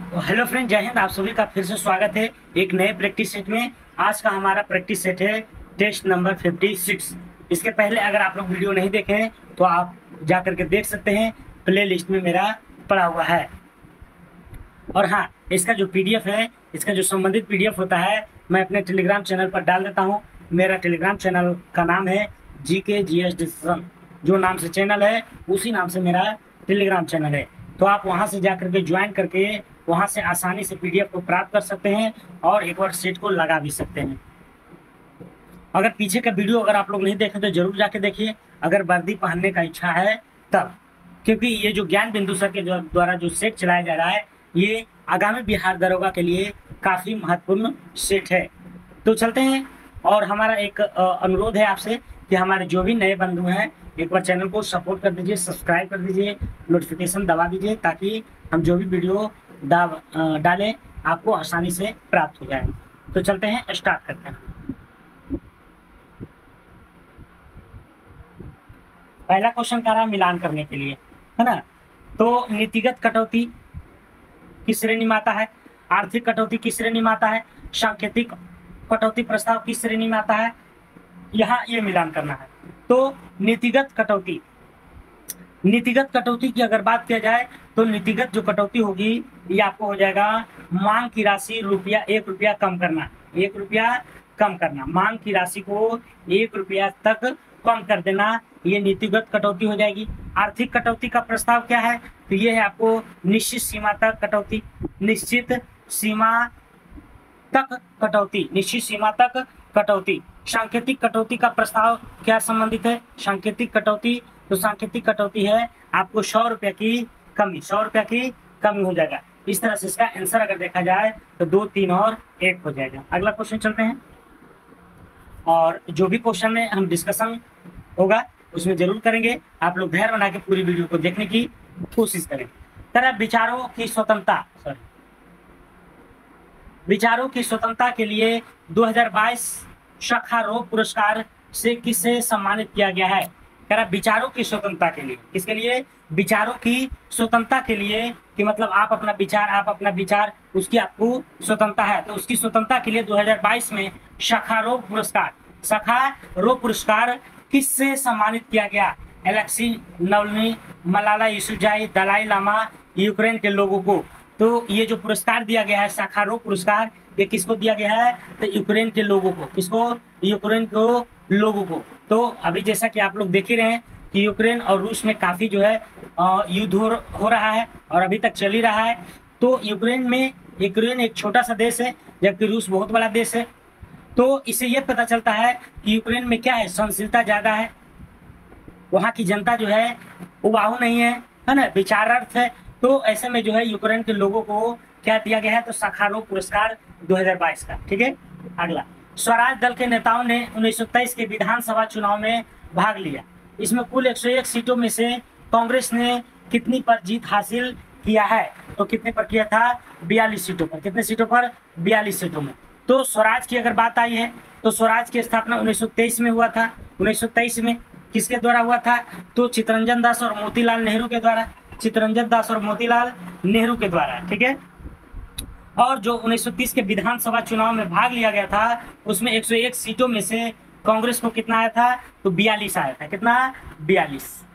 Hello friend, जय हिंद। आप सभी का फिर से स्वागत है एक नए प्रैक्टिस सेट में। आज का हमारा प्रैक्टिस सेट है टेस्ट नंबर 56। इसके पहले अगर आप लोग वीडियो नहीं देखे हैं तो आप जा करके देख सकते हैं, प्ले लिस्ट में मेरा पड़ा हुआ है। और हाँ, इसका जो पीडीएफ है, इसका जो संबंधित पीडीएफ होता है, मैं अपने टेलीग्राम चैनल पर डाल देता हूँ। मेरा टेलीग्राम चैनल का नाम है जीके जीएस डिस्कशन। जो नाम से चैनल है उसी नाम से मेरा टेलीग्राम चैनल है। तो आप वहाँ से जा करके ज्वाइन करके वहाँ से आसानी से पीडीएफ को प्राप्त कर सकते हैं और एक बार सेट को लगा भी सकते हैं। अगर पीछे का वीडियो अगर आप लोग नहीं देखे तो जरूर जाके देखिए, अगर वर्दी पहनने का इच्छा है तब। क्योंकि ये जो ज्ञान बिंदु सर के द्वारा जो सेट चलाया जा रहा है, ये आगामी बिहार दरोगा के लिए काफ़ी महत्वपूर्ण सेट है। तो चलते हैं। और हमारा एक अनुरोध है आपसे कि हमारे जो भी नए बंधु हैं, एक बार चैनल को सपोर्ट कर दीजिए, सब्सक्राइब कर दीजिए, नोटिफिकेशन दबा दीजिए, ताकि हम जो भी वीडियो डालें आपको आसानी से प्राप्त हो जाए। तो चलते हैं, स्टार्ट करते हैं। पहला क्वेश्चन कह रहा है मिलान करने के लिए, है ना। तो नीतिगत कटौती किस श्रेणी में आता है, आर्थिक कटौती किस श्रेणी में आता है, सांकेतिक कटौती प्रस्ताव किस श्रेणी में आता है, यहाँ ये मिलान करना है। तो नीतिगत कटौती की अगर बात किया जाए तो नीतिगत जो कटौती होगी ये आपको हो जाएगा मांग की राशि एक रुपया कम करना, मांग की राशि को 1 रुपया तक कम कर देना, ये नीतिगत कटौती हो जाएगी। आर्थिक कटौती का प्रस्ताव क्या है, तो ये है आपको निश्चित सीमा तक कटौती। सांकेतिक कटौती का प्रस्ताव क्या संबंधित है, सांकेतिक कटौती, तो सांकेतिक कटौती है आपको 100 रुपये की कमी, हो जाएगा। इस तरह से इसका आंसर अगर देखा जाए तो 2, 3 और 1 हो जाएगा। अगला क्वेश्चन चलते हैं। और जो भी क्वेश्चन में हम डिस्कशन होगा उसमें जरूर करेंगे। आप लोग धैर्य बना के पूरी वीडियो को देखने की कोशिश करें। तरह विचारों की स्वतंत्रता के लिए 2022 शाखारोग पुरस्कार से किसे सम्मानित किया गया है। कह रहा विचारों की स्वतंत्रता के लिए, किसके लिए, विचारों की स्वतंत्रता के लिए, कि मतलब आप अपना विचार उसकी आपको स्वतंत्रता है, तो उसकी स्वतंत्रता के लिए 2022 में शाखारोग पुरस्कार किससे सम्मानित किया गया। Alexei Navalny, Malala Yousafzai, Dalai Lama, Ukraine के लोगों को। तो ये जो पुरस्कार दिया गया है शाखारोग पुरस्कार, ये किसको दिया गया है, तो यूक्रेन के लोगों को। किसको, यूक्रेन को लोगों को। तो अभी जैसा कि आप लोग देख ही रहे हैं कि यूक्रेन और रूस में काफ़ी जो है युद्ध हो रहा है और अभी तक चल ही रहा है। तो यूक्रेन एक छोटा सा देश है जबकि रूस बहुत बड़ा देश है। तो इससे ये पता चलता है कि यूक्रेन में क्या है, सहनशीलता ज़्यादा है, वहाँ की जनता जो है उबाऊ नहीं है ना, विचारार्थ है। तो ऐसे में जो है यूक्रेन के लोगों को क्या दिया गया है, तो शाखारोग पुरस्कार 2022 का। ठीक है। अगला, स्वराज दल के नेताओं ने 1923 के विधानसभा चुनाव में भाग लिया। इसमें कुल 101 सीटों में से कांग्रेस ने कितनी पर जीत हासिल किया है, तो कितने पर किया था, 42 सीटों पर। कितने सीटों पर, 42 सीटों में। तो स्वराज की अगर बात आई है तो स्वराज की स्थापना 1923 में हुआ था। 1923 में किसके द्वारा हुआ था, तो चित्तरंजन दास और मोतीलाल नेहरू के द्वारा। ठीक है। और जो 1930 के विधानसभा चुनाव में भाग लिया गया था उसमें 101 सीटों में से कांग्रेस को कितना आया था, तो 42 आया था। कितना, 42।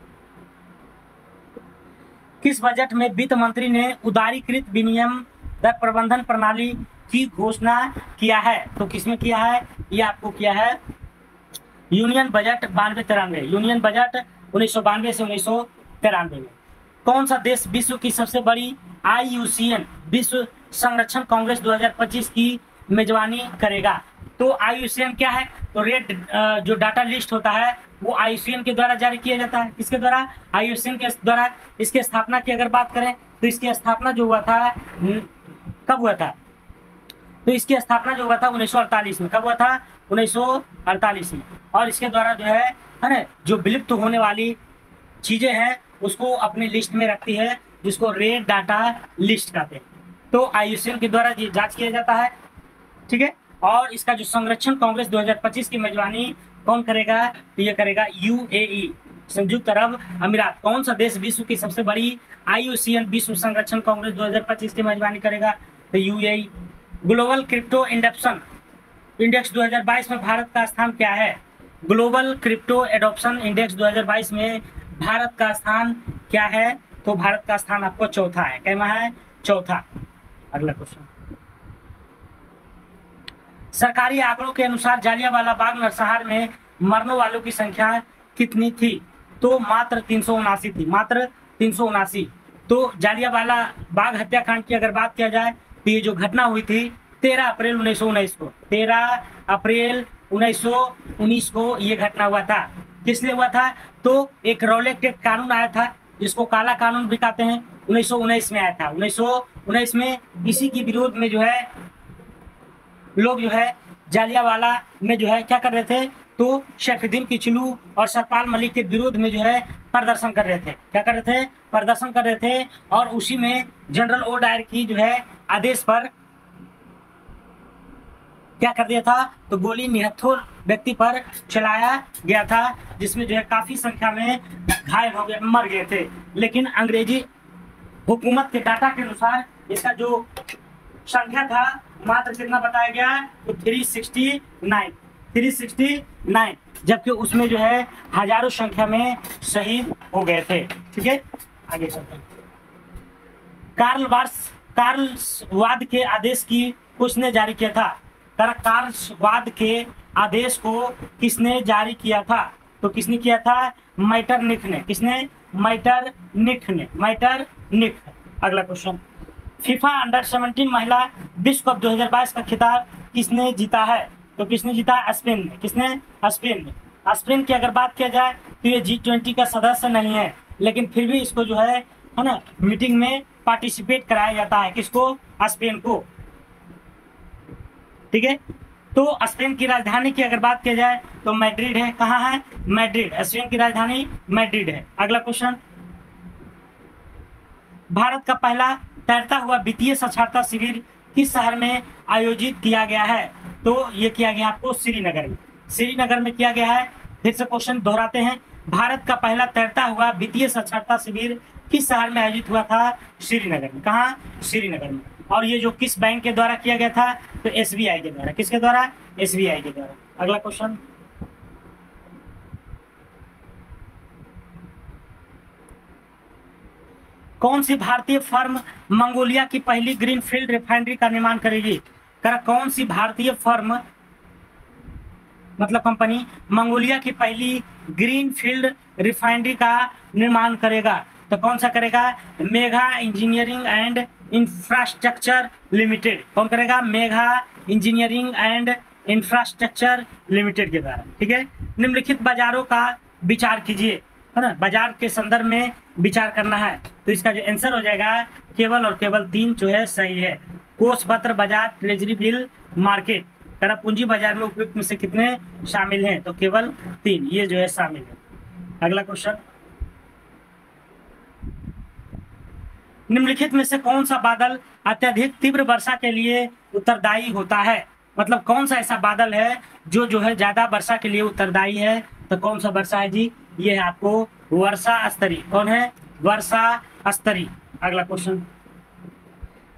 किस बजट में वित्त मंत्री ने उदारीकृत विनिमय दर प्रबंधन प्रणाली की घोषणा किया है, तो किसमें किया है, ये आपको किया है यूनियन बजट 92-93, यूनियन बजट 1992 से 1993 में। कौन सा देश विश्व की सबसे बड़ी IUCN विश्व संरक्षण कांग्रेस 2025 की मेजबानी करेगा। तो IUCN क्या है, तो रेड जो डाटा लिस्ट होता है वो IUCN के द्वारा जारी किया जाता है। किसके द्वारा, IUCN के द्वारा। इसकी स्थापना की अगर बात करें तो इसकी स्थापना जो हुआ था, कब हुआ था, तो इसकी स्थापना जो हुआ था 1948 में। कब हुआ था, 1948 में। और इसके द्वारा जो है ना, जो विलुप्त होने वाली चीजें हैं उसको अपनी लिस्ट में रखती है, जिसको रेड डाटा लिस्ट कहते हैं। तो IUCN के द्वारा ये जांच किया जाता है। ठीक है। और इसका जो संरक्षण कांग्रेस 2025 की मेजबानी कौन करेगा, तो ये करेगा UAE, संयुक्त अरब अमीरात। कौन सा देश विश्व की सबसे बड़ी IUCN विश्व संरक्षण कांग्रेस 2025 की मेजबानी करेगा? तो UAE। Global crypto adoption index 2022 में भारत का स्थान क्या है? ग्लोबल क्रिप्टो एडॉप्शन इंडेक्स 2022 में भारत का स्थान क्या है? तो भारत का स्थान आपको चौथा है। कैमा है? चौथा। अगला क्वेश्चन, सरकारी आंकड़ों के अनुसार जालियांवाला बाग नरसंहार में मरने वालों की संख्या कितनी थी? तो मात्र 379 थी, मात्र 379। तो जालियांवाला बाग हत्याकांड की अगर बात किया जाए तो ये जो घटना हुई थी 13 अप्रैल 1919 को, 13 अप्रैल 1919 को ये घटना हुआ था। किस लिए हुआ था? तो एक रॉलेट एक्ट कानून आया था, जिसको काला कानून भी कहते हैं, 1919 में आया था। 1919 में इसी के विरोध में जो है लोग जो है जालियांवाला में जो है क्या कर रहे थे? तो सैफुद्दीन किचलू और सतपाल मलिक के विरोध में जो है प्रदर्शन कर रहे थे। क्या कर रहे थे? प्रदर्शन कर रहे थे। और उसी में जनरल ओ डायर की जो है आदेश पर क्या कर दिया था? तो गोली निहत्थोर व्यक्ति पर चलाया गया था, जिसमें जो है काफी संख्या में घायल हो गए, मर गए थे। लेकिन अंग्रेजी हुकूमत के डाटा के अनुसार इसका जो संख्या था मात्र कितना बताया गया? तो 369, जबकि उसमें जो है हजारों संख्या में शहीद हो गए थे। ठीक है, आगे चलते हैं। कार्लवाद के आदेश की किसने जारी किया था? कार्लवाद के आदेश को किसने जारी किया था? तो किसने किया था? मेटरनिख ने। किसने? मेटरनिख ने, मेटरनिख। अगला क्वेश्चन, फीफा अंडर 17 महिला विश्व कप 2022 का खिताब किसने जीता है? तो किसने जीता? स्पेन ने। किसने? स्पेन ने। स्पेन की अगर बात किया जाए तो ये G20 का सदस्य नहीं है, लेकिन फिर भी इसको जो है ना मीटिंग में पार्टिसिपेट कराया जाता है। किसको? स्पेन को। ठीक है, तो स्पेन की राजधानी की अगर बात किया जाए तो मैड्रिड है। कहाँ है? मैड्रिड। स्पेन की राजधानी मैड्रिड है। अगला क्वेश्चन, भारत का पहला तैरता हुआ वित्तीय साक्षरता शिविर किस शहर में आयोजित किया गया है? तो ये किया गया आपको श्रीनगर में। श्रीनगर में किया गया है। फिर से क्वेश्चन दोहराते हैं, भारत का पहला तैरता हुआ वित्तीय साक्षरता शिविर किस शहर में आयोजित हुआ था? श्रीनगर में। कहाँ? श्रीनगर में। और ये जो किस बैंक के द्वारा किया गया था? तो SBI के द्वारा। किसके द्वारा? SBI के द्वारा। अगला क्वेश्चन, कौन सी भारतीय फर्म मंगोलिया की पहली ग्रीनफील्ड रिफाइनरी का निर्माण करेगी? कौन सी भारतीय फर्म मतलब कंपनी मंगोलिया की पहली ग्रीनफील्ड रिफाइनरी का निर्माण करेगा? तो कौन सा करेगा? Megha engineering and infrastructure limited. कौन करेगा? Megha engineering and infrastructure limited के द्वारा। ठीक है, निम्नलिखित बाजारों का विचार कीजिए, है ना, बाजार के संदर्भ में विचार करना है। तो इसका जो आंसर हो जाएगा केवल और केवल 3 जो है सही है। कोष पत्र बाजार, ट्रेजरी बिल, मार्केट। करा पूंजी बाजार में उपयुक्त में से कितने शामिल हैं? तो केवल 3 ये जो है शामिल है। अगला क्वेश्चन, निम्नलिखित में से कौन सा बादल अत्यधिक तीव्र वर्षा के लिए उत्तरदायी होता है? मतलब कौन सा ऐसा बादल है जो है ज्यादा वर्षा के लिए उत्तरदायी है? तो कौन सा वर्षा है जी? ये है आपको वर्षा स्तरी। कौन है? वर्षा स्तरी। अगला क्वेश्चन,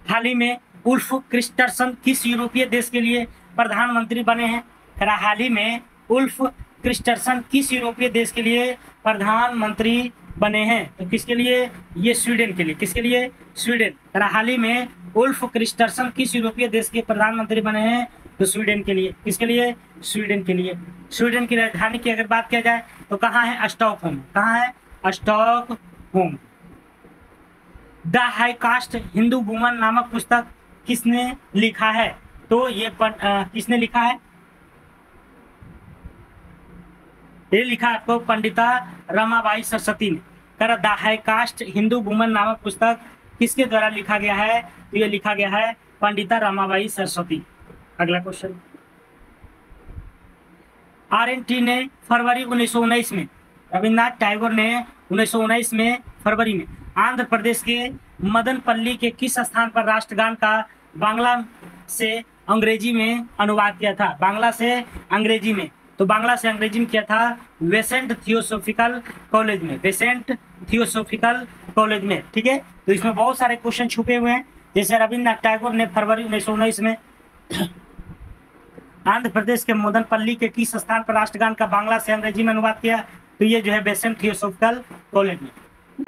हाल ही में उल्फ क्रिस्टरसन किस यूरोपीय देश के लिए प्रधानमंत्री बने हैं? हाल ही में उल्फ क्रिस्टरसन किस यूरोपीय देश के लिए प्रधानमंत्री बने हैं? तो किसके लिए? ये स्वीडन के लिए। किसके लिए? स्वीडन। हाल ही में उल्फ क्रिस्टरसन किस यूरोपीय देश के प्रधानमंत्री बने हैं? तो स्वीडन के लिए। किसके लिए? स्वीडन के लिए। स्वीडन की राजधानी की अगर बात किया जाए तो कहाँ है? स्टॉकहोम। कहाँ है? Stockholm. The high cast Hindu woman नामक पुस्तक किसने लिखा है? तो ये किसने लिखा है? ये लिखा आपको पंडिता रमाबाई सरस्वती ने। कर the high cast Hindu woman नामक पुस्तक किसके द्वारा लिखा गया है? तो ये लिखा गया है पंडिता रमाबाई सरस्वती। अगला क्वेश्चन, RNT ने फरवरी 1919 में, रविन्द्रनाथ टैगोर ने 1919 में फरवरी में आंध्र प्रदेश के मदनपल्ली के किस स्थान पर राष्ट्रगान का बांग्ला से अंग्रेजी में अनुवाद किया था? बांग्ला से अंग्रेजी में तो बांग्ला से अंग्रेजी में किया था वेसेंट थियोसोफिकल कॉलेज में, वेसेंट थियोसोफिकल कॉलेज में। ठीक है, तो इसमें बहुत सारे क्वेश्चन छुपे हुए हैं। जैसे रविन्द्रनाथ टैगोर ने फरवरी 1919 में आंध्र प्रदेश के मोदनपल्ली के किस स्थान पर राष्ट्रगान का बांग्ला से अंग्रेजी में अनुवाद किया? तो ये जो है वेसेंट थियोसोफिकल कॉलेज में।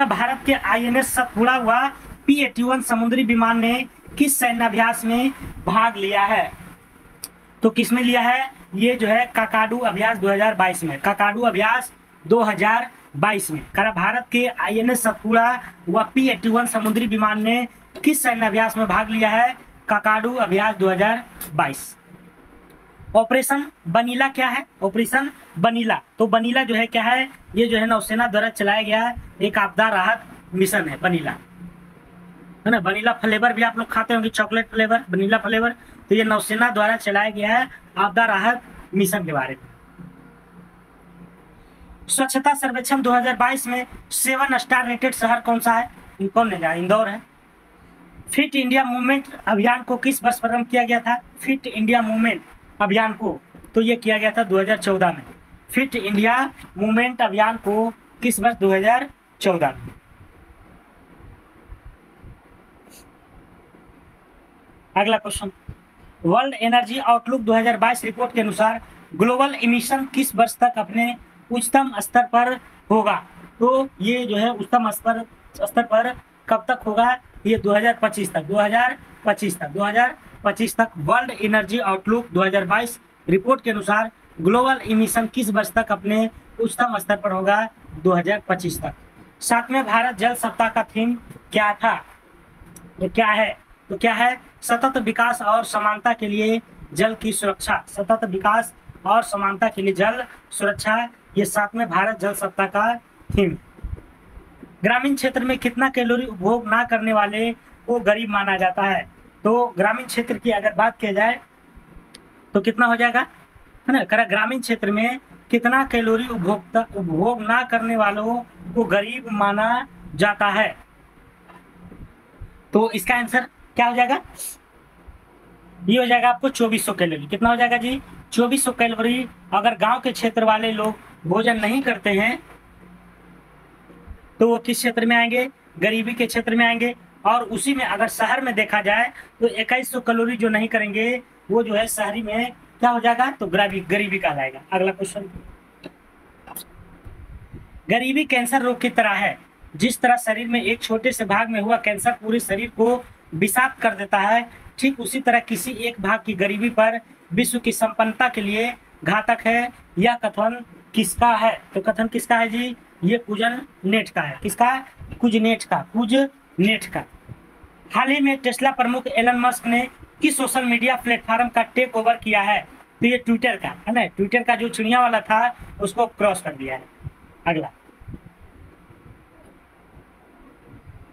भारत के INS सतपुड़ा हुआ P-81 समुद्री विमान ने किस सैन्याभ्यास में भाग लिया है? तो किसमें लिया है? ये जो है काकाडू अभ्यास 2022 में, काकाडू अभ्यास 2022 में। भारत के INS सतपुड़ा व P-81 समुद्री विमान ने किस सैन्याभ्यास में भाग लिया है? काकाडू अभ्यास 2022। ऑपरेशन बनीला क्या है? ऑपरेशन बनीला, तो बनीला जो है क्या है? ये जो है नौसेना द्वारा चलाया गया एक आपदा राहत मिशन है बनीला, है ना। बनीला फ्लेवर भी आप लोग खाते होंगे, चॉकलेट फ्लेवर, बनीला फ्लेवर। तो ये नौसेना द्वारा चलाया गया है आपदा राहत मिशन के बारे में। स्वच्छता सर्वेक्षण 2022 में 7 स्टार रेटेड शहर कौन सा है? कौन ने जाना? इंदौर है। फिट इंडिया मूवमेंट अभियान को किस वर्ष प्रारंभ किया गया था? फिट इंडिया मूवमेंट अभियान को तो ये किया गया था 2014 में। फिट इंडिया मूवमेंट अभियान को किस वर्ष? 2014 में। अगला question, world energy outlook 2022 report के अनुसार ग्लोबल इमिशन किस वर्ष तक अपने उच्चतम स्तर पर होगा? तो ये जो है उच्चतम स्तर पर कब तक होगा? ये 2025 तक, 2025 तक वर्ल्ड एनर्जी आउटलुक 2022 रिपोर्ट के अनुसार ग्लोबल इमिशन किस वर्ष तक अपने उच्चतम स्तर पर होगा? 2025 तक। 7वें भारत जल सप्ताह का थीम क्या था? तो क्या है? सतत विकास और समानता के लिए जल की सुरक्षा। सतत विकास और समानता के लिए जल सुरक्षा, ये 7वें भारत जल सप्ताह का थीम। ग्रामीण क्षेत्र में कितना कैलोरी उपभोग ना करने वाले को गरीब माना जाता है? तो ग्रामीण क्षेत्र की अगर बात किया जाए तो कितना हो जाएगा, है ना। ग्रामीण क्षेत्र में कितना कैलोरी उपभोग ना करने वालों को गरीब माना जाता है? तो इसका आंसर क्या हो जाएगा? ये हो जाएगा आपको 2400 कैलोरी। कितना हो जाएगा जी? 2400 कैलोरी। अगर गांव के क्षेत्र वाले लोग भोजन नहीं करते हैं तो वो किस क्षेत्र में आएंगे? गरीबी के क्षेत्र में आएंगे। और उसी में अगर शहर में देखा जाए तो 2100 कैलोरी जो नहीं करेंगे वो जो है शहरी में क्या हो जाएगा? तो गरीबी का जाएगा। अगला क्वेश्चन, गरीबी कैंसर रोग की तरह है। जिस तरह शरीर में एक छोटे से भाग में हुआ कैंसर पूरे शरीर को विषाक्त कर देता है, ठीक उसी तरह किसी एक भाग की गरीबी पर विश्व की संपन्नता के लिए घातक है। यह कथन किसका है? तो कथन किसका है जी? ये कुजनेट का है। किसका? कुजनेट का। हाल ही में टेस्ला प्रमुख एलन मस्क ने किस सोशल मीडिया प्लेटफॉर्म का टेक ओवर किया है? तो ये ट्विटर का, है ना। ट्विटर का जो चिड़िया वाला था उसको क्रॉस कर दिया है। अगला,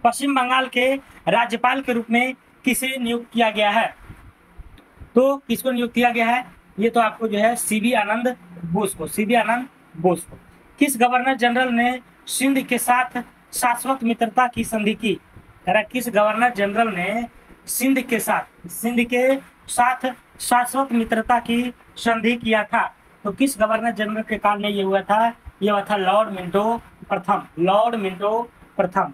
पश्चिम बंगाल के राज्यपाल के रूप में किसे नियुक्त किया गया है? तो किसको नियुक्त किया गया है? ये तो आपको जो है सीबी आनंद बोस को। किस गवर्नर जनरल ने सिंध के साथ शाश्वत मित्रता की संधि की? किस गवर्नर जनरल ने सिंध के साथ शाश्वत मित्रता की संधि किया था? तो किस गवर्नर जनरल के काल में ये हुआ था? ये हुआ था लॉर्ड मिंटो प्रथम।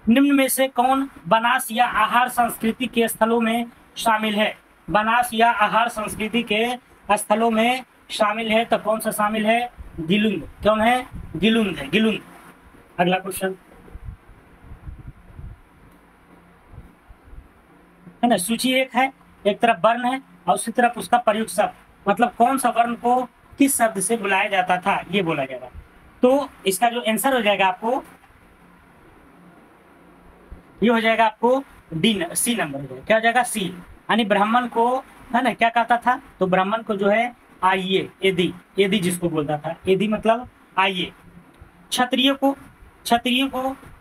निम्न में से कौन बनास या आहार संस्कृति के स्थलों में शामिल है? बनास या आहार संस्कृति के स्थलों में शामिल है तो कौन सा शामिल है? गिलुंद। कौन है? गिलुंद है, गिलुंद। अगला क्वेश्चन है ना, सूची एक है, एक तरफ वर्ण है और उसी तरफ उसका प्रयुक्त शब्द, मतलब कौन सा वर्ण को किस शब्द से बुलाया जाता था ये बोला जाएगा। तो इसका जो आंसर हो जाएगा आपको, ये हो जाएगा आपको सी नंबर हो जाएगा। क्या हो जाएगा? सी। यानी ब्राह्मण को, है ना, क्या कहता था? तो ब्राह्मण को जो है आइए, एदी जिसको बोलता था, एदी मतलब आइए। क्षत्रिय को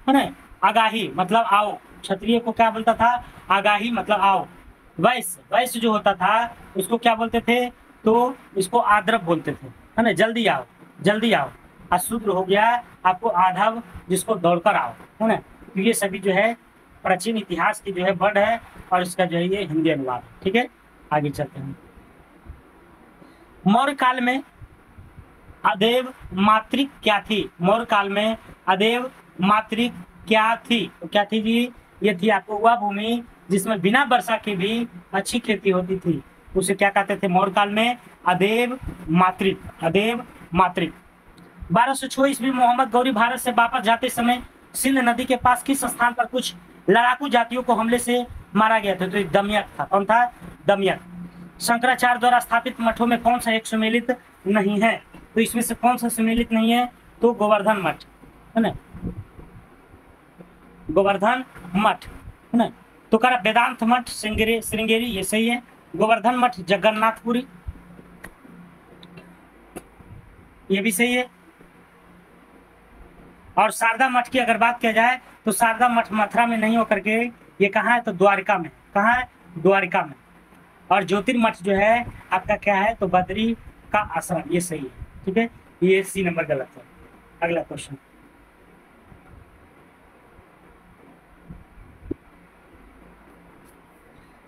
है ना, आगाही मतलब आओ। क्षत्रिय को क्या बोलता था? आगाही मतलब आओ। वैश्य जो होता था उसको क्या बोलते थे? तो इसको आद्रव बोलते थे, है ना, जल्दी आओ। अशूद्र हो गया आपको आधव, जिसको दौड़कर आओ, है ना। तो ये सभी जो है प्राचीन इतिहास की जो है वर्ड है और इसका जो है ये हिंदी अनुवाद। ठीक है, आगे चलते हैं। मौर्य काल में अदेव मातृक क्या थी? मौर्य काल में अदेव मातृक क्या थी? तो क्या थी जी? ये थी आपको वह भूमि जिसमें बिना वर्षा की भी अच्छी खेती होती थी, उसे क्या कहते थे मौर्य काल में? अदेव मातृक, अदेव मातृक। 1206 ईस्वी मोहम्मद गौरी भारत से वापस जाते समय सिंध नदी के पास किस स्थान पर कुछ लड़ाकू जातियों को हमले से मारा गया था? तो एक दमयक था। कौन था? दमयक। शंकराचार्य द्वारा स्थापित मठों में कौन सा एक सुमेलित नहीं है? तो इसमें से कौन सा सुमेलित नहीं है? तो गोवर्धन मठ है ना, गोवर्धन मठ है ना। तो करा वेदांत मठ श्रृंगेरी, ये सही है। गोवर्धन मठ जगन्नाथपुरी, ये भी सही है। और शारदा मठ की अगर बात किया जाए तो शारदा मठ मथुरा में नहीं होकर के ये कहाँ है? तो द्वारिका में। कहाँ है? द्वारिका में। और ज्योतिर्मठ जो है आपका क्या है? तो बद्री का आश्रम, ये सही है। ठीक है, ये सी नंबर गलत है। अगला क्वेश्चन,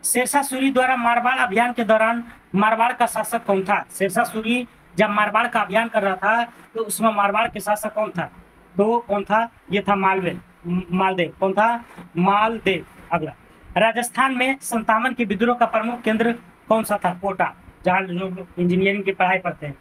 शेरशाह सूरी द्वारा मारवाड़ अभियान के दौरान मारवाड़ का शासक कौन था? शेरशाह सूरी जब मारवाड़ का अभियान कर रहा था तो उसमें मारवाड़ के शासक कौन था? तो कौन था? ये था मालदेव। कौन था? मालदेव। अगला, राजस्थान में 57 के विद्रोह का प्रमुख केंद्र कौन सा था? कोटा, जहाँ लोग इंजीनियरिंग की पढ़ाई करते हैं।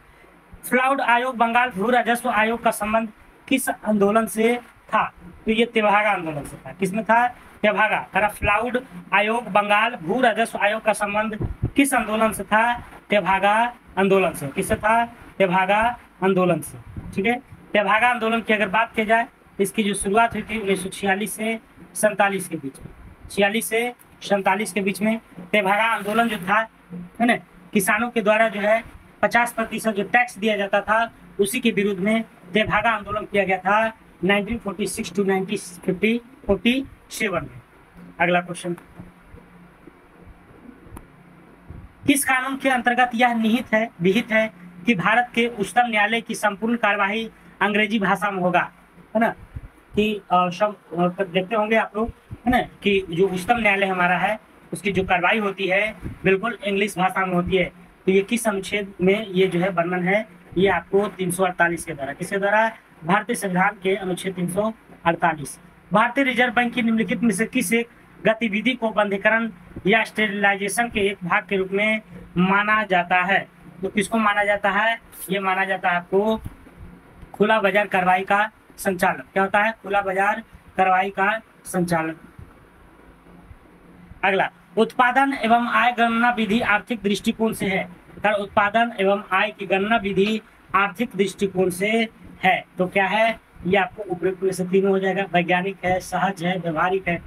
फ्लाउड आयोग बंगाल भू राजस्व आयोग का संबंध किस आंदोलन से था? तो ये तेभागा आंदोलन से था। किसमें था? तेभागा। फ्लाउड आयोग बंगाल भू राजस्व आयोग का संबंध किस आंदोलन से था? तेभागा आंदोलन से। किससे था? तेभागा आंदोलन से। ठीक है, तेभागा आंदोलन की अगर बात की जाए, इसकी जो शुरुआत हुई थी 1946 से 47 के बीच में, 46 से 47 के बीच में तेभागा आंदोलन जो था है ना, किसानों के द्वारा जो है 50% जो टैक्स दिया जाता था उसी के विरुद्ध में तेभागा आंदोलन किया गया था 1946 टू 1947 में। अगला क्वेश्चन, किस कानून के अंतर्गत यह विहित है कि भारत के उच्चतम न्यायालय की संपूर्ण कार्यवाही अंग्रेजी भाषा में होगा? है ना, कि सब देखते होंगे आप लोग है ना, कि जो उच्चतम न्यायालय हमारा है उसकी जो कार्रवाई होती है बिल्कुल इंग्लिश भाषा में होती है। तो ये किस अनुच्छेद में ये जो है वर्णन है? ये आपको 348 के द्वारा। किसके द्वारा? भारतीय संविधान के अनुच्छेद 348। भारतीय रिजर्व बैंक की निम्नलिखित में से किस एक गतिविधि को बंधीकरण या स्टेरिलाइजेशन के एक भाग के रूप में माना जाता है? तो किसको माना जाता है? ये माना जाता है आपको खुला बाजार कार्रवाई का संचालन। क्या होता है? खुला बाजार कार्रवाई का संचालन। अगला, उत्पादन एवं आय गणना विधि आर्थिक दृष्टिकोण से है। उत्पादन एवं आय की गणना विधि आर्थिक दृष्टिकोण से है तो क्या है? ये आपको उपयुक्त में से तीनों हो जाएगा। वैज्ञानिक है, सहज है, व्यवहारिक है।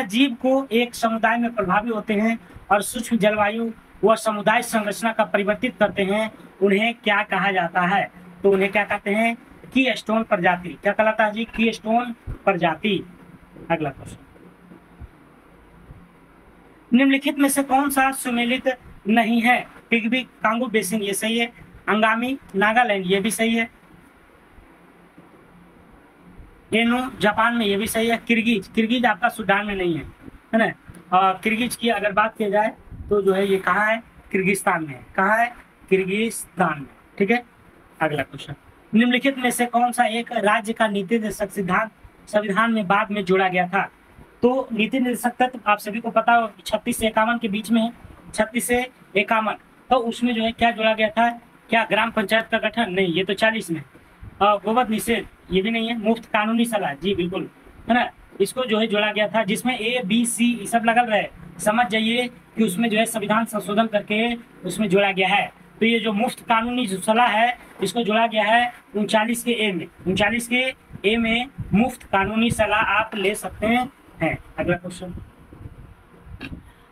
जीव को एक समुदाय में प्रभावी होते हैं और सूक्ष्म जलवायु व समुदाय संरचना का परिवर्तित करते हैं, उन्हें क्या कहा जाता है? तो उन्हें क्या कहते हैं? की स्टोन प्रजाति। क्या कहलाता है जी? की स्टोन प्रजाति। अगला क्वेश्चन, निम्नलिखित में से कौन सा सुमेलित नहीं है? पिग्मी कांगो बेसिन, ये सही है। अंगामी नागालैंड, ये भी सही है। एनो जापान में, ये भी सही है। किर्गिज आपका सूडान में नहीं है ना। और किर्गिज की अगर बात की जाए तो जो है ये कहाँ है? किर्गिस्तान में है। कहाँ है? किर्गिस्तान में। ठीक है, अगला क्वेश्चन, निम्नलिखित में से कौन सा एक राज्य का नीति निर्देशक सिद्धांत संविधान में बाद में जोड़ा गया था? तो नीति निर्देशक तत्व आप सभी को पता हो 36 से 51 के बीच में है। 36 से 51 तो उसमें जो है क्या जोड़ा गया था? क्या ग्राम पंचायत का गठन? नहीं, ये तो 40 में। गोवध निषेध, ये भी नहीं है। मुफ्त कानूनी सलाह, जी बिल्कुल है ना, इसको जो है जोड़ा गया था, जिसमें A B C सब लगल रहे। समझ जाइए कि उसमें जो है संविधान संशोधन करके उसमें जोड़ा गया है। तो ये जो मुफ्त कानूनी जो सलाह है इसको जोड़ा गया है 39 के A में। 39 के A में मुफ्त कानूनी सलाह आप ले सकते हैं। अगला क्वेश्चन,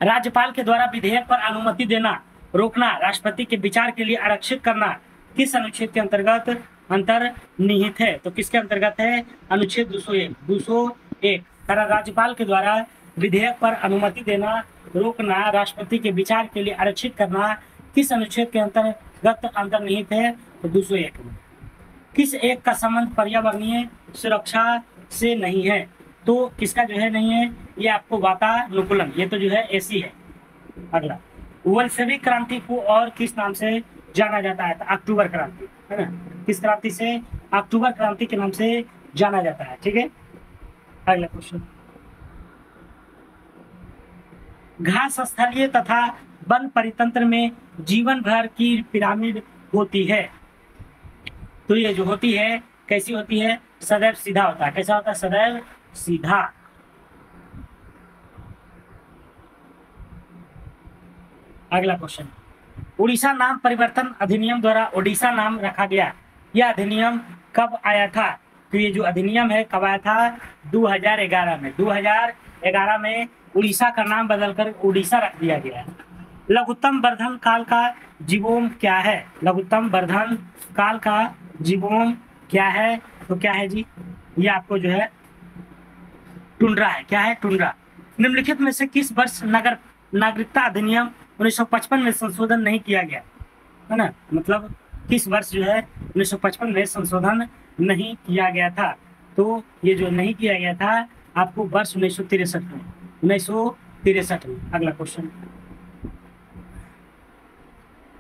राज्यपाल के द्वारा विधेयक पर अनुमति देना, रोकना, राष्ट्रपति के विचार के लिए आरक्षित करना किस अनुच्छेद के अंतर्गत अंतर्निहित है? तो किसके अंतर्गत है? अनुच्छेद 201। राज्यपाल के द्वारा विधेयक पर अनुमति देना, रोकना, राष्ट्रपति के विचार के लिए आरक्षित करना किस अनुच्छेद के अंतर्गत अंतर्निहित है? तो 201 में। किस एक का संबंध पर्यावरणीय सुरक्षा से नहीं है? तो किसका जो है नहीं है? ये आपको वातानुकूलन, ये तो जो है ऐसी है। अगला, वोल्शेविक क्रांति को और किस नाम से जाना जाता है? तो अक्टूबर क्रांति, है ना। किस क्रांति से? अक्टूबर क्रांति के नाम से जाना जाता है। ठीक है, अगला क्वेश्चन। घास स्थलीय तथा वन परितंत्र में जीवन भर की पिरामिड होती है। तो ये जो होती है कैसी होती है? सदैव सीधा होता है। कैसा होता है? सदैव सीधा। अगला क्वेश्चन। उड़ीसा नाम परिवर्तन अधिनियम द्वारा ओडिशा नाम रखा गया। यह अधिनियम कब आया था? तो ये जो अधिनियम है कब आया था? 2011 में। 2011 में उड़ीसा का नाम बदलकर उड़ीसा रख दिया गया है। लघुत्तम वर्धन काल का जीवोम क्या है? लघुत्तम वर्धन काल का जीवोम क्या है? तो क्या है जी? ये आपको जो है टुंड्रा है। क्या है? टुंड्रा। निम्नलिखित में से किस वर्ष नागरिकता अधिनियम 1955 में संशोधन नहीं किया गया? है ना, मतलब किस वर्ष जो है 1955 में संशोधन नहीं किया गया था? तो ये जो नहीं किया गया था आपको वर्ष 1963 में। 1963 में। अगला क्वेश्चन।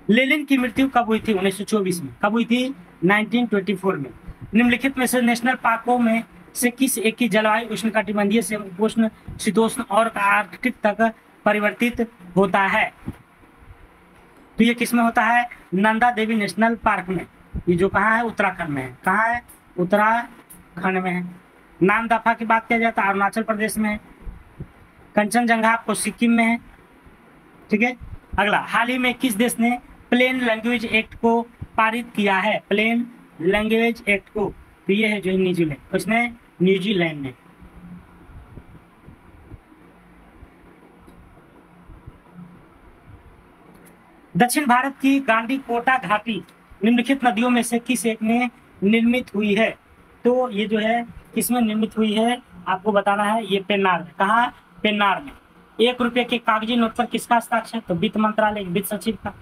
लेनिन की मृत्यु कब हुई थी? 1924 में। कब हुई थी? 1924 में। निम्नलिखित में से नेशनल पार्कों में से किस एक की जलवायु उष्णकटिबंधीय से उपोष्ण, शीतोष्ण और आर्कटिक तक परिवर्तित होता है? तो ये किस में होता है? नंदा देवी नेशनल पार्क में। ये जो कहाँ है? उत्तराखंड में है। कहाँ है? उत्तराखंड में है। नामदफा की बात किया जाए तो अरुणाचल प्रदेश में है। कंचनजंगा आपको सिक्किम में है। ठीक है, अगला। हाल ही में किस देश ने प्लेन लैंग्वेज एक्ट को पारित किया है? प्लेन लैंग्वेज एक्ट को। तो ये है जो न्यूजीलैंड। उसने न्यूजीलैंड ने। दक्षिण भारत की गांडीकोटा घाटी निम्नलिखित नदियों में से किस एक में निर्मित हुई है? तो ये जो है किसमें निर्मित हुई है आपको बताना है। ये पेन्नार में। कहाँ? पेन्नार में। 1 रुपये के कागजी नोट पर किसका हस्ताक्षर? तो वित्त मंत्रालय, वित्त सचिव का।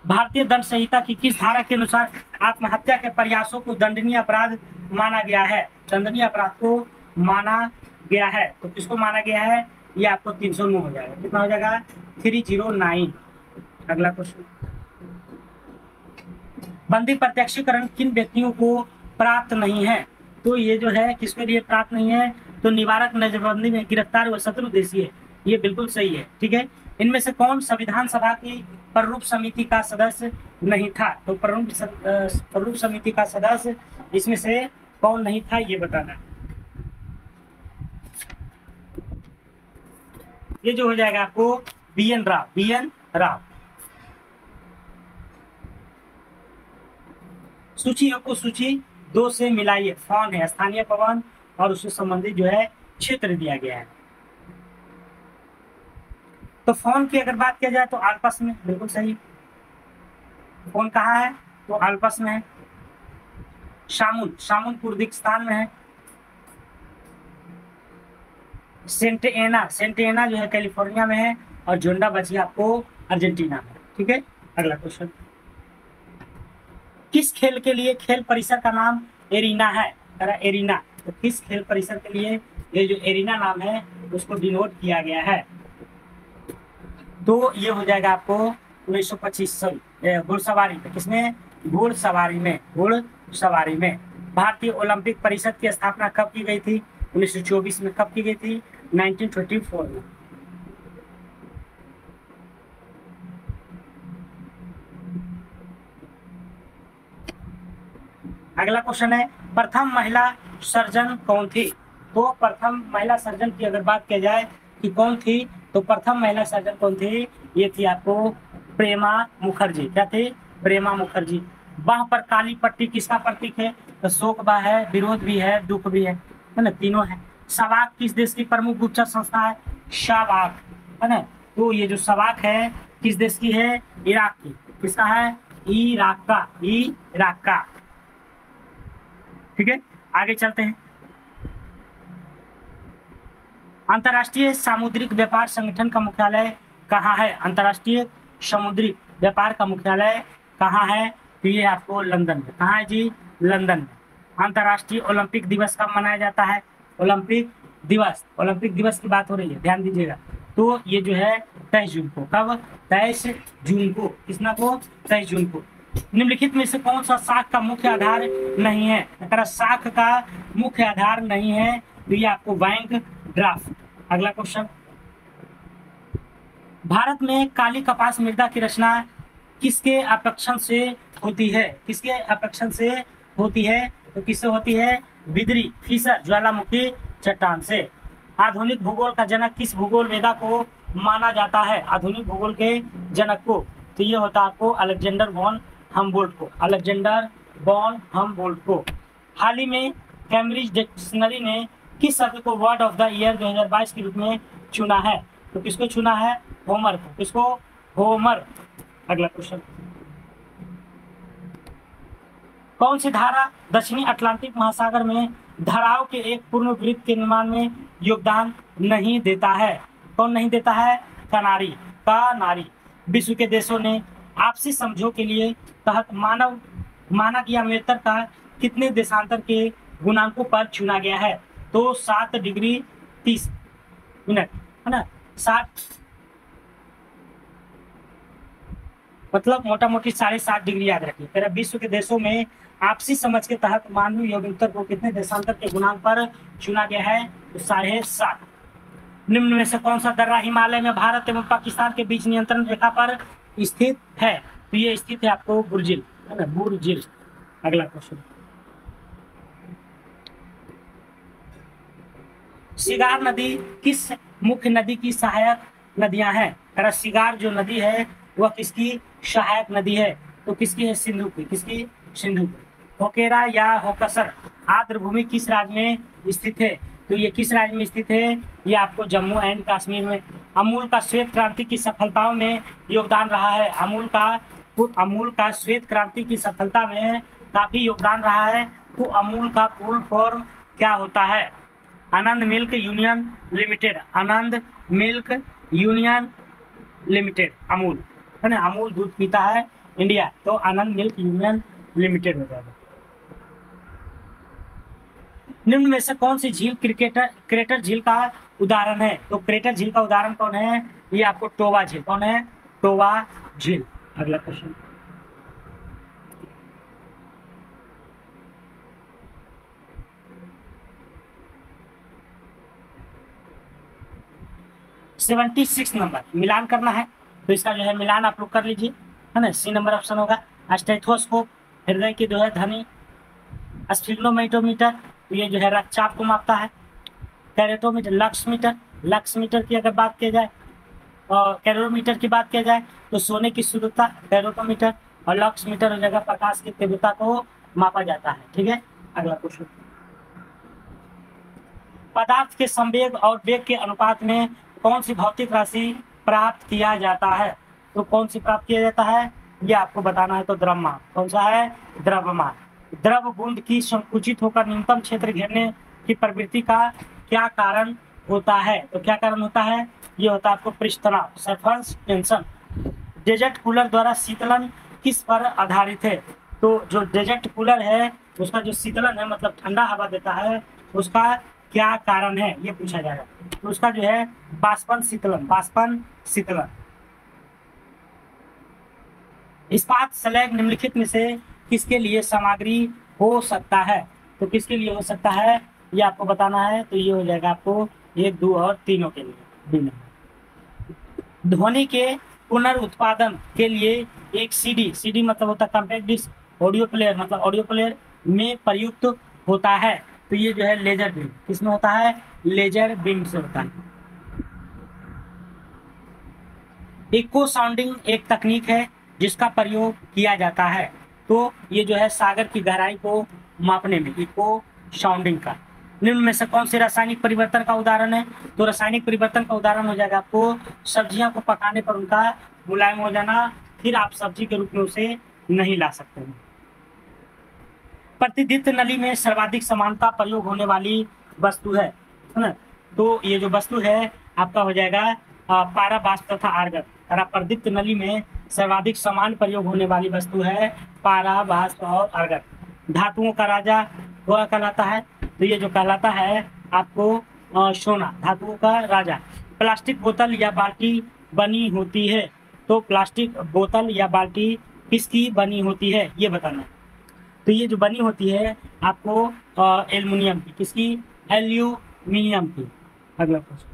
भारतीय दंड संहिता की किस धारा के अनुसार आत्महत्या के प्रयासों को दंडनीय अपराध माना गया है? दंडनीय अपराध को माना गया है। तो किसको माना गया है? ये आपको 309 हो जाएगा। कितना हो जाएगा? 309। अगला क्वेश्चन। बंदी प्रत्यक्षीकरण किन व्यक्तियों को प्राप्त नहीं है? तो ये जो है किसके लिए प्राप्त नहीं है? तो निवारक नजरबंदी में गिरफ्तार व शत्रु देशी है। ये बिल्कुल सही है। ठीक है, इनमें से कौन संविधान सभा की प्रारूप समिति का सदस्य नहीं था? तो प्रारूप समिति का सदस्य इसमें से कौन नहीं था ये बताना। ये जो हो जाएगा आपको BN राव। BN राव। सूची को सूची 2 से मिलाइए। फौन है स्थानीय पवन और उससे संबंधित जो है क्षेत्र दिया गया है। तो फौन की अगर बात किया जाए तो आलपस में। बिल्कुल सही। फौन कहाँ है? तो आलपस में है। शामुन कुर्दिस्तान में है। सेंट एना जो है कैलिफोर्निया में है। और जोंडा बची आपको अर्जेंटीना में। ठीक है, अगला क्वेश्चन। किस खेल के लिए खेल परिसर का नाम एरिना है? एरिना। तो किस खेल परिसर के लिए ये जो एरिना नाम है उसको डिनोट किया गया है? तो ये हो जाएगा आपको 1925 घुड़सवारी में। किसमें? घुड़सवारी में। घुड़सवारी में। भारतीय ओलंपिक परिषद की स्थापना कब की गई थी? 1924 में। कब की गई थी? 1924 में। अगला क्वेश्चन है प्रथम महिला सर्जन कौन थी? तो प्रथम महिला सर्जन की अगर बात किया जाए कि कौन थी, तो प्रथम महिला सर्जन कौन थी? ये थी आपको प्रेमा मुखर्जी। क्या थी? प्रेमा मुखर्जी। बाह पर काली पट्टी किसका प्रतीक है? तो शोक बाह है, विरोध भी है, दुख भी है ना, तीनों है। सवाक किस देश की प्रमुख गुप्तचर संस्था है? शाबाक, है ना। तो ये जो सवाक है किस देश की है? इराक की। किसका है? इराक का। इराक का। ठीक है, आगे चलते हैं। अंतर्राष्ट्रीय सामुद्रिक व्यापार संगठन का मुख्यालय कहाँ है? अंतर्राष्ट्रीय सामुद्रिक व्यापार का मुख्यालय कहाँ है? तो ये आपको लंदन में। कहाँ है जी? लंदन में। अंतर्राष्ट्रीय ओलंपिक दिवस कब मनाया जाता है? ओलंपिक दिवस की बात हो रही है, ध्यान दीजिएगा। तो ये जो है 23 जून को। कब? 23 जून को। किसना को? 23 जून को। निम्नलिखित में से कौन सा शाख का मुख्य आधार नहीं है? अगर शाख का मुख्य आधार नहीं है तो ये आपको बैंक ड्राफ्ट। अगला क्वेश्चन, भारत में काली कपास मृदा की रचना किसके अपेक्षण से होती है? किसके अपेक्षण से होती है? तो किससे होती है? बिदरी, फिसर, ज्वालामुखी चट्टान से। आधुनिक भूगोल का जनक किस भूगोल वेदा को माना जाता है? आधुनिक भूगोल के जनक को, तो ये होता है आपको अलेक्जेंडर वॉन हम्बोल्ट को, अलेक्जेंडर वॉन हम्बोल्ट को। हाल ही में कैम्ब्रिज डिक्शनरी ने किस शब्द को वर्ड ऑफ द ईयर 2022 के रूप में चुना है? तो किसको चुना है? होमर को। किसको? होमर। अगला क्वेश्चन, कौन सी धारा दक्षिणी अटलांटिक महासागर में धाराओं के एक पूर्ण वृत्त के निर्माण में योगदान नहीं देता है? कौन नहीं देता है? कनारी। कनारी। विश्व के देशों ने आपसी समझौते के लिए तहत मानक या मेटर का कितने देशांतर के गुणांकों पर चुना गया है? तो 7 डिग्री 30 मिनट है ना, 7 मतलब मोटा मोटी 7.5 डिग्री याद रखिए। फिर विश्व के देशों में आपसी समझ के तहत मानवीय योग्यता को कितने देशांतर के गुणांक पर चुना गया है? तो 7.5। निम्न में से कौन सा दर्रा हिमालय में भारत एवं पाकिस्तान के बीच नियंत्रण रेखा पर स्थित है? तो ये स्थित है आपको बुर्जिल, है ना, बुर्जिल। अगला क्वेश्चन, सिगार नदी किस मुख्य नदी की सहायक नदियां हैं? सिगार जो नदी है वह किसकी सहायक नदी है? तो किसकी है? सिंधु की। किसकी? सिंधु की। होकेरा या होकसर आर्द्र भूमि किस राज्य में स्थित है? तो ये किस राज्य में स्थित है? ये आपको जम्मू एंड कश्मीर में। अमूल का श्वेत क्रांति की सफलताओं में योगदान रहा है। अमूल का श्वेत क्रांति की सफलता में काफी योगदान रहा है। तो अमूल का फुल फॉर्म क्या होता है? आनंद मिल्क यूनियन लिमिटेड। आनंद मिल्क यूनियन लिमिटेड अमूल, है ना, अमूल दूध पीता है इंडिया, तो आनंद मिल्क यूनियन लिमिटेड हो जाएगा। निम्न में से कौन सी झील क्रेटर झील का उदाहरण है? तो क्रेटर झील का उदाहरण कौन है? ये आपको टोवा झील। कौन है? टोवा झील। अगला क्वेश्चन, $76 नंबर मिलान करना है, तो इसका जो है मिलान आप लोग कर लीजिए, है ना। सी नंबर ऑप्शन होगा। स्टेथोस्कोप हृदय की जो है ध्वनि। स्फिग्नोमीटर तो ये जो है रक्तचाप को मापता है। कैरोमीटर, लक्समीटर की अगर बात की जाए और कैरोमीटर की बात की जाए तो सोने की शुद्धता कैरोमीटर, और लक्समीटर हो जाएगा प्रकाश की तीव्रता को मापा जाता है। ठीक है। अगला क्वेश्चन, पदार्थ के संवेग और वेग के अनुपात में कौन सी भौतिक राशि प्राप्त किया जाता है? तो कौन सी प्राप्त किया जाता है ये आपको बताना है। तो द्रव्यमान। कौन सा है? द्रव्यमान। द्रव बूंद की संकुचित होकर न्यूनतम क्षेत्र घेरने की प्रवृत्ति का क्या कारण होता है? तो क्या कारण होता है? ये होता है आपको पृष्ठ तनाव, सरफेस टेंशन। डेजर्ट कूलर द्वारा शीतलन किस पर आधारित है? तो जो डेजर्ट कूलर है उसका जो शीतलन है, मतलब ठंडा हवा देता है, उसका क्या कारण है ये पूछा जाएगा। तो उसका जो है बाष्पन शीतलन। इस्पात स्लैग निम्नलिखित में से किसके लिए सामग्री हो सकता है? तो किसके लिए हो सकता है ये आपको बताना है। तो ये हो जाएगा आपको 1, 2 और 3 के लिए। ध्वनि के पुनर्उत्पादन के लिए एक सीडी मतलब होता है कॉम्पैक्ट डिस्क, ऑडियो प्लेयर मतलब ऑडियो प्लेयर में प्रयुक्त होता है। तो ये जो है लेजर बीम। किसमें होता है? लेजर बीम से होता है। इको साउंडिंग एक तकनीक है जिसका प्रयोग किया जाता है। तो ये जो है सागर की गहराई को मापने में इको साउंडिंग का। निम्न में से कौन से रासायनिक परिवर्तन का उदाहरण है? तो रासायनिक परिवर्तन का उदाहरण हो जाएगा आपको सब्जियां को पकाने पर उनका मुलायम हो जाना, फिर आप सब्जी के रूप में उसे नहीं ला सकते हैं। प्रतिदीप्त नली में सर्वाधिक समानता प्रयोग होने वाली वस्तु है ना। तो ये जो वस्तु है आपका हो जाएगा पारा वाष्प तथा आर्गन। और प्रदीप्त नली में सर्वाधिक समान प्रयोग होने वाली वस्तु है पारा वाष्प और आर्गन। धातुओं का राजा वह कहलाता है। तो ये जो कहलाता है आपको सोना, धातुओं का राजा। प्लास्टिक बोतल या बाल्टी बनी होती है। तो प्लास्टिक बोतल या बाल्टी किसकी बनी होती है, ये बताना है। तो ये जो बनी होती है आपको एल्युमिनियम की, किसकी, एल्यूमिनियम की। अगला प्रश्न,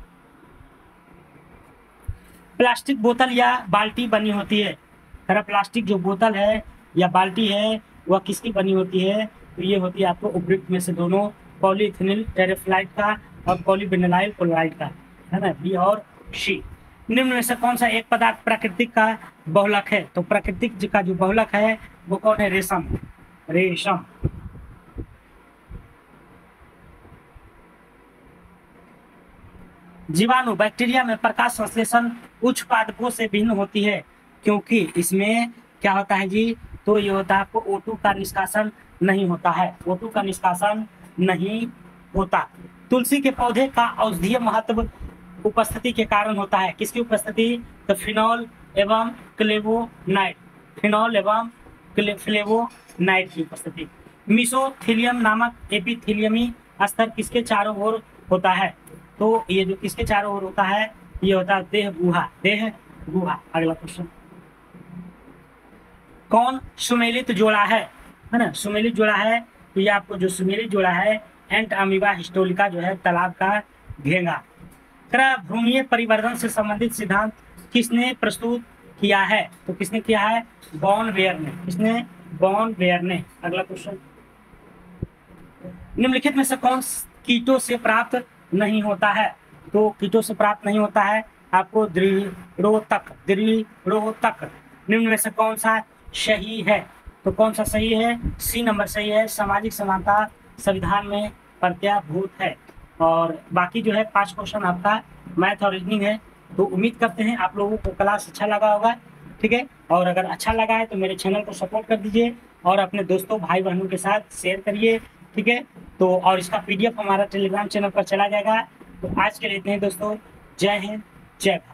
प्लास्टिक बोतल या बाल्टी बनी होती है, अगर प्लास्टिक जो बोतल है या बाल्टी है वह किसकी बनी होती है, तो ये होती है आपको उपयुक्त में से दोनों, पॉलीइथेनिल टेरेफ्लाइट का और पॉलीविनाइल क्लोराइड का, है ना, बी और सी। निम्न में से कौन सा एक पदार्थ प्राकृतिक का बहुलक है, तो प्राकृतिक का जो बहुलक है वो कौन है, रेशम, रेशम। जीवाणु बैक्टीरिया में प्रकाश संश्लेषण उच्च पादपों से भिन्न होती है, क्योंकि इसमें क्या होता है जी, तो ये होता है आपको O2 का निष्कासन नहीं होता है, O2 का निष्कासन नहीं होता। तुलसी के पौधे का औषधीय महत्व उपस्थिति के कारण होता है, किसकी उपस्थिति, तो फिनॉल एवं क्लेवोनाइड, फिनॉल एवं फ्लेवोनाइड की उपस्थिति। मिसोथिलियम नामक एपिथेलियमी स्तर किसके चारों ओर होता है, तो ये जो किसके चारों ओर होता है, ये होता है देह गुहा, देह गुहा। अगला क्वेश्चन, कौन सुमेलित जोड़ा है ना, सुमेलित जोड़ा है, तो ये आपको जो सुमेलित जोड़ा है एंट अमीबा हिस्टोलिका जो है तालाब का घेंगा। भूमिये परिवर्तन से संबंधित सिद्धांत किसने प्रस्तुत किया है, तो किसने किया है, बॉर्नवेयर ने, किसने, बॉर्नवेयर ने। अगला क्वेश्चन, निम्नलिखित में से कौन कीटों से प्राप्त नहीं होता है, तो कीटों से प्राप्त नहीं होता है आपको दृढ़ोतक, दृढ़ोतक। निम्न में से कौन सा सही है, तो कौन सा सही है, सी नंबर सही है, सामाजिक समानता संविधान में प्रत्याभूत है। और बाकी जो है 5 क्वेश्चन आपका मैथ और रीजनिंग है। तो उम्मीद करते हैं आप लोगों को क्लास अच्छा लगा होगा, ठीक है। और अगर अच्छा लगा है तो मेरे चैनल को सपोर्ट कर दीजिए और अपने दोस्तों भाई बहनों के साथ शेयर करिए, ठीक है। तो और इसका PDF हमारा टेलीग्राम चैनल पर चला जाएगा। तो आज के लिए इतने ही दोस्तों, जय हिंद, जय भारत।